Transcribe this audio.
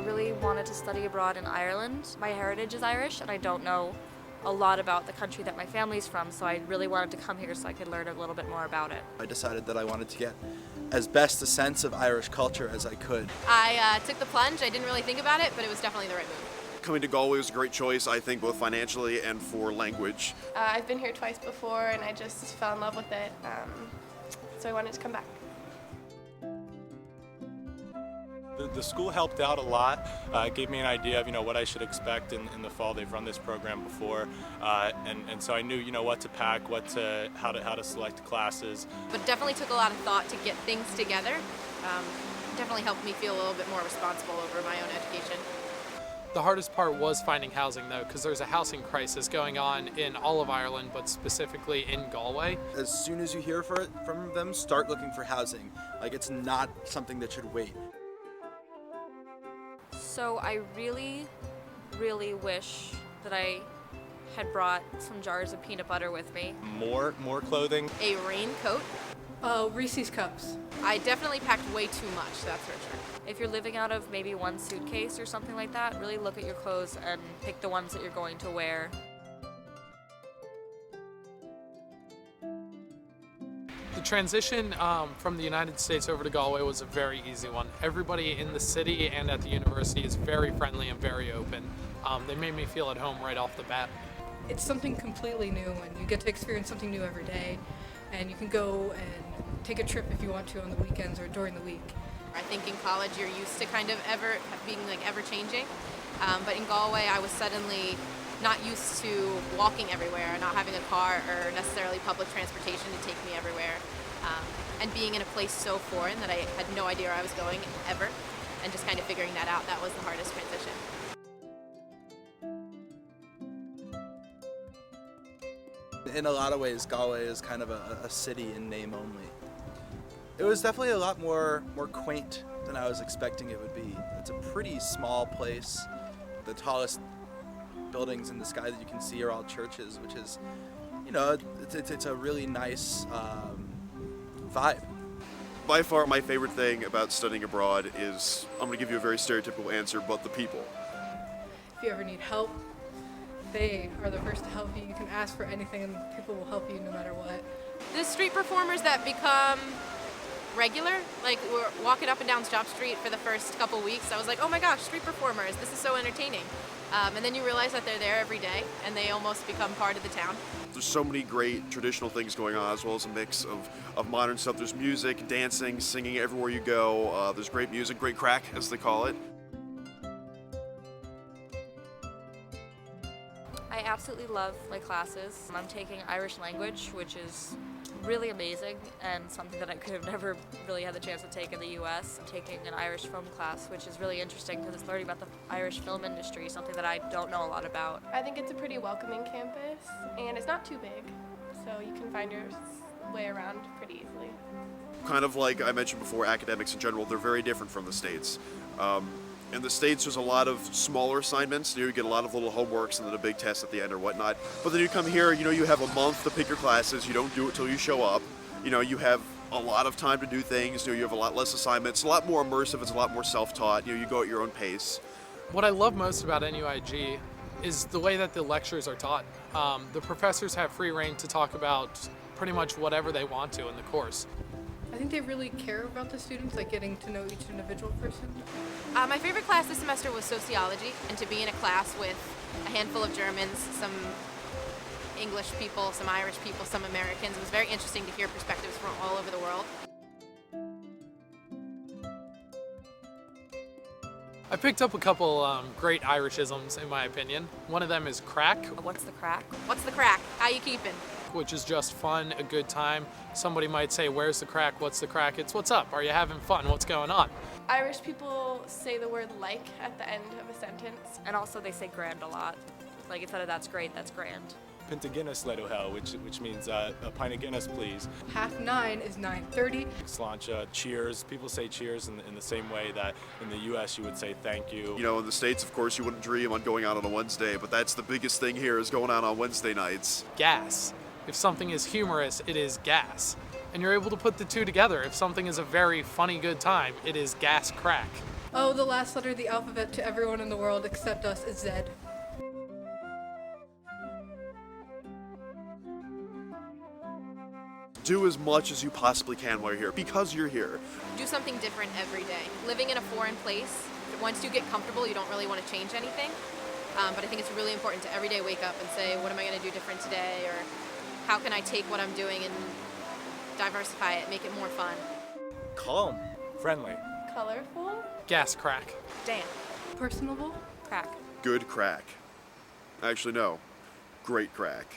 really wanted to study abroad in Ireland. My heritage is Irish, and I don't know a lot about the country that my family's from, so I really wanted to come here so I could learn a little bit more about it. I decided that I wanted to get as best a sense of Irish culture as I could. I took the plunge. I didn't really think about it, but it was definitely the right move. Coming to Galway was a great choice, I think, both financially and for language. I've been here twice before, and I just fell in love with it, so I wanted to come back. The school helped out a lot. It gave me an idea of what I should expect in the fall. They've run this program before, and so I knew what to pack, how to select classes. But definitely took a lot of thought to get things together. Definitely helped me feel a little bit more responsible over my own education. The hardest part was finding housing, though, because there's a housing crisis going on in all of Ireland, but specifically in Galway. As soon as you hear from them, start looking for housing. Like, it's not something that should wait. So I really, really wish that I had brought some jars of peanut butter with me. More clothing. A raincoat. Reese's cups. I definitely packed way too much, that's for sure. If you're living out of maybe one suitcase or something like that, really look at your clothes and pick the ones that you're going to wear. The transition from the United States over to Galway was a very easy one. Everybody in the city and at the university is very friendly and very open. They made me feel at home right off the bat. It's something completely new, and you get to experience something new every day, and you can go and take a trip if you want to on the weekends or during the week. I think in college you're used to kind of being ever changing, but in Galway I was suddenly not used to walking everywhere, not having a car or necessarily public transportation to take me everywhere, and being in a place so foreign that I had no idea where I was going ever, and just kind of figuring that out. That was the hardest transition. In a lot of ways, Galway is kind of a city in name only. It was definitely a lot more quaint than I was expecting it would be. It's a pretty small place. The tallest buildings in the sky that you can see are all churches, which is, it's a really nice vibe. By far, my favorite thing about studying abroad is, I'm going to give you a very stereotypical answer, but the people. If you ever need help, they are the first to help you. You can ask for anything, and people will help you no matter what. The street performers that become regular, like we're walking up and down Stop Street for the first couple weeks, I was like, oh my gosh, street performers, this is so entertaining. And then you realize that they're there every day and they almost become part of the town. There's so many great traditional things going on, as well as a mix of modern stuff. There's music, dancing, singing everywhere you go. There's great music, great crack, as they call it. I absolutely love my classes. I'm taking Irish language, which is really amazing and something that I could have never really had the chance to take in the US. I'm taking an Irish film class, which is really interesting because it's learning about the Irish film industry, something that I don't know a lot about. I think it's a pretty welcoming campus, and it's not too big, so you can find your way around pretty easily. Kind of like I mentioned before, academics in general, they're very different from the States. In the States, there's a lot of smaller assignments. You get a lot of little homeworks and then a big test at the end or whatnot. But then you come here, you have a month to pick your classes. You don't do it till you show up. You have a lot of time to do things. You have a lot less assignments. It's a lot more immersive. It's a lot more self-taught. You go at your own pace. What I love most about NUIG is the way that the lectures are taught. The professors have free reign to talk about pretty much whatever they want to in the course. I think they really care about the students, like getting to know each individual person. My favorite class this semester was sociology, and to be in a class with a handful of Germans, some English people, some Irish people, some Americans, it was very interesting to hear perspectives from all over the world. I picked up a couple great Irishisms, in my opinion. One of them is crack. What's the crack? What's the crack? How you keeping? Which is just fun, a good time. Somebody might say, where's the crack? What's the crack? It's what's up? Are you having fun? What's going on? Irish people say the word like at the end of a sentence. And also they say grand a lot. Like instead of that's great, that's grand. Pinta Guinness Ledohel, which means a pint of Guinness, please. 9:30 is 9:30. Sláinte, cheers. People say cheers in the same way that in the U.S. you would say thank you. In the States, of course, you wouldn't dream on going out on a Wednesday, but that's the biggest thing here is going out on Wednesday nights. Gas. If something is humorous, it is gas. And you're able to put the two together. If something is a very funny, good time, it is gas crack. Oh, the last letter of the alphabet to everyone in the world except us is Z. Do as much as you possibly can while you're here, because you're here. Do something different every day. Living in a foreign place, once you get comfortable, you don't really want to change anything. But I think it's really important to every day wake up and say, what am I going to do different today? Or how can I take what I'm doing and diversify it, make it more fun? Calm. Friendly. Colorful. Gas crack. Damn. Personable. Crack. Good crack. Actually, no. Great crack.